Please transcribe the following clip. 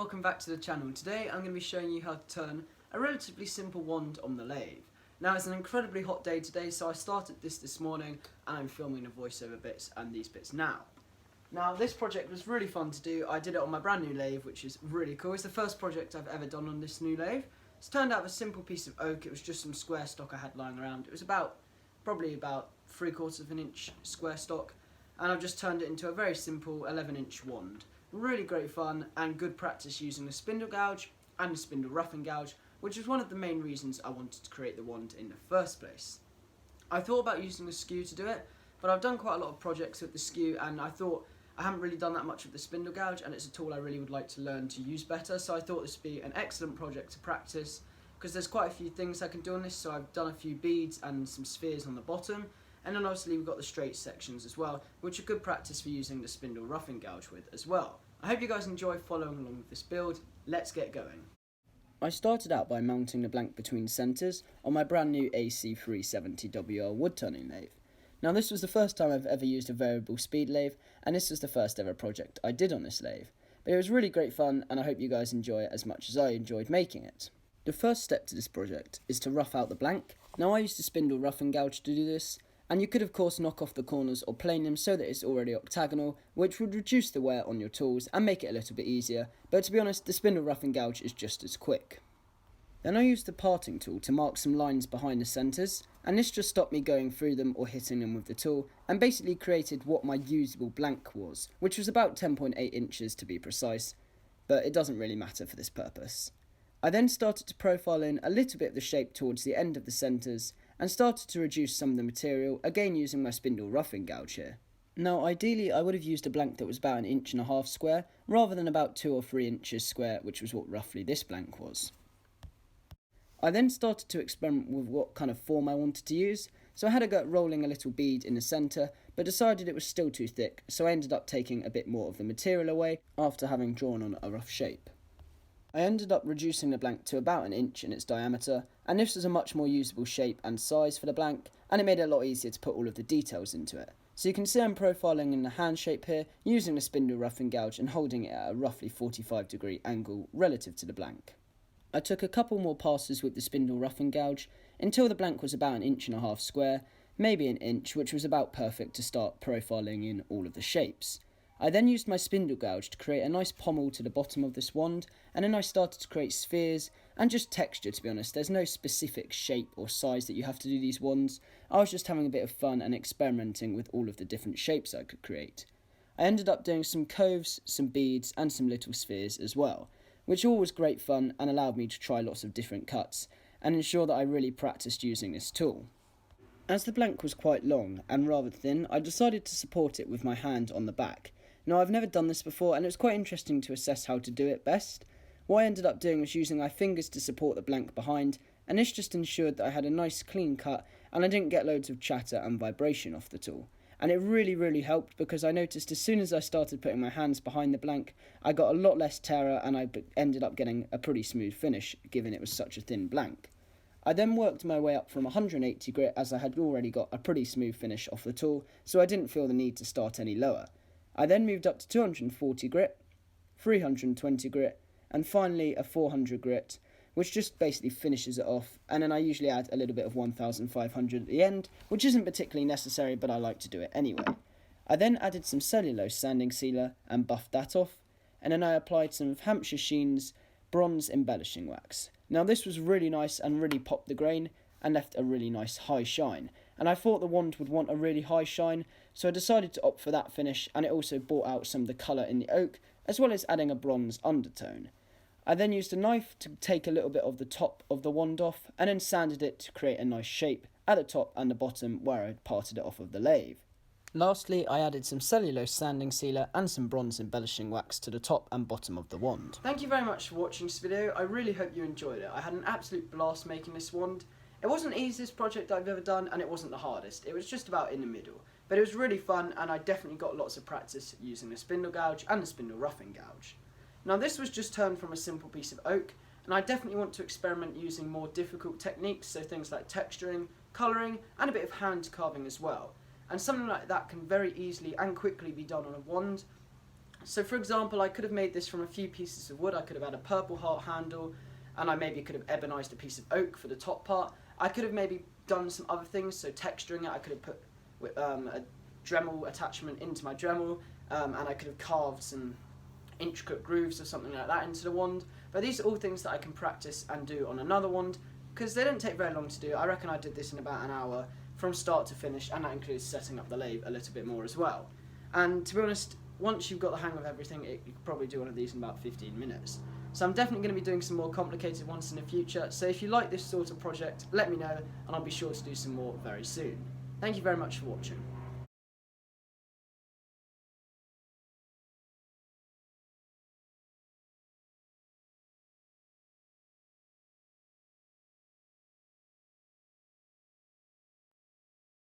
welcome back to the channel. Today I'm going to be showing you how to turn a relatively simple wand on the lathe. Now it's an incredibly hot day today, so I started this morning and I'm filming the voiceover bits and these bits now. Now this project was really fun to do. I did it on my brand new lathe, which is really cool. It's the first project I've ever done on this new lathe. It's turned out of a simple piece of oak. It was just some square stock I had lying around. It was probably about 3/4 of an inch square stock, and I've just turned it into a very simple 11-inch wand. Really great fun and good practice using the spindle gouge and the spindle roughing gouge, which is one of the main reasons I wanted to create the wand in the first place. I thought about using the skew to do it, but I've done quite a lot of projects with the skew and I thought I haven't really done that much with the spindle gouge, and it's a tool I really would like to learn to use better, so I thought this would be an excellent project to practice because there's quite a few things I can do on this. So I've done a few beads and some spheres on the bottom, and then obviously we've got the straight sections as well, which are good practice for using the spindle roughing gouge with as well. I hope you guys enjoy following along with this build. Let's get going. I started out by mounting the blank between centres on my brand new AC 370WR woodturning lathe. Now this was the first time I've ever used a variable speed lathe, and this was the first ever project I did on this lathe. But it was really great fun, and I hope you guys enjoy it as much as I enjoyed making it. The first step to this project is to rough out the blank. Now I used a spindle roughing gouge to do this, and you could of course knock off the corners or plane them so that it's already octagonal, which would reduce the wear on your tools and make it a little bit easier, but to be honest, the spindle roughing gouge is just as quick. Then I used the parting tool to mark some lines behind the centres, and this just stopped me going through them or hitting them with the tool, and basically created what my usable blank was, which was about 10.8 inches to be precise, but it doesn't really matter for this purpose. I then started to profile in a little bit of the shape towards the end of the centres, and started to reduce some of the material, again using my spindle roughing gouge here. Now ideally I would have used a blank that was about 1.5 inches square, rather than about 2 or 3 inches square, which was what roughly this blank was. I then started to experiment with what kind of form I wanted to use, so I had a go at rolling a little bead in the centre, but decided it was still too thick, so I ended up taking a bit more of the material away after having drawn on a rough shape. I ended up reducing the blank to about 1 inch in its diameter, and this was a much more usable shape and size for the blank, and it made it a lot easier to put all of the details into it. So you can see I'm profiling in the hand shape here, using the spindle roughing gouge and holding it at a roughly 45-degree angle relative to the blank. I took a couple more passes with the spindle roughing gouge until the blank was about 1.5 inches square, maybe 1 inch, which was about perfect to start profiling in all of the shapes. I then used my spindle gouge to create a nice pommel to the bottom of this wand, and then I started to create spheres and just texture, to be honest. There's no specific shape or size that you have to do these wands. I was just having a bit of fun and experimenting with all of the different shapes I could create. I ended up doing some coves, some beads and some little spheres as well, which all was great fun and allowed me to try lots of different cuts and ensure that I really practiced using this tool. As the blank was quite long and rather thin, I decided to support it with my hand on the back. Now I've never done this before, and it was quite interesting to assess how to do it best. What I ended up doing was using my fingers to support the blank behind, and this just ensured that I had a nice clean cut and I didn't get loads of chatter and vibration off the tool. And it really helped, because I noticed as soon as I started putting my hands behind the blank, I got a lot less terror and I ended up getting a pretty smooth finish, given it was such a thin blank. I then worked my way up from 180 grit, as I had already got a pretty smooth finish off the tool, so I didn't feel the need to start any lower. I then moved up to 240 grit, 320 grit, and finally a 400 grit, which just basically finishes it off, and then I usually add a little bit of 1500 at the end, which isn't particularly necessary, but I like to do it anyway. I then added some cellulose sanding sealer and buffed that off, and then I applied some of Hampshire Sheen's bronze embellishing wax. Now this was really nice and really popped the grain and left a really nice high shine, and I thought the wand would want a really high shine, so I decided to opt for that finish, and it also brought out some of the colour in the oak, as well as adding a bronze undertone. I then used a knife to take a little bit of the top of the wand off, and then sanded it to create a nice shape at the top and the bottom where I'd parted it off of the lathe. Lastly, I added some cellulose sanding sealer and some bronze embellishing wax to the top and bottom of the wand. Thank you very much for watching this video. I really hope you enjoyed it. I had an absolute blast making this wand. It wasn't the easiest project I've ever done, and it wasn't the hardest. It was just about in the middle. But it was really fun, and I definitely got lots of practice using the spindle gouge and the spindle roughing gouge. Now this was just turned from a simple piece of oak, and I definitely want to experiment using more difficult techniques, so things like texturing, colouring, and a bit of hand carving as well. And something like that can very easily and quickly be done on a wand, So for example, I could have made this from a few pieces of wood. I could have had a purple heart handle, and I maybe could have ebonized a piece of oak for the top part. I could have maybe done some other things, so texturing it. I could have put a Dremel attachment into my Dremel, and I could have carved some intricate grooves or something like that into the wand. But these are all things that I can practice and do on another wand, because they don't take very long to do. I reckon I did this in about an hour from start to finish, and that includes setting up the lathe a little bit more as well. And to be honest, once you've got the hang of everything, you could probably do one of these in about 15 minutes. So I'm definitely going to be doing some more complicated ones in the future, so if you like this sort of project, let me know, and I'll be sure to do some more very soon. Thank you very much for watching.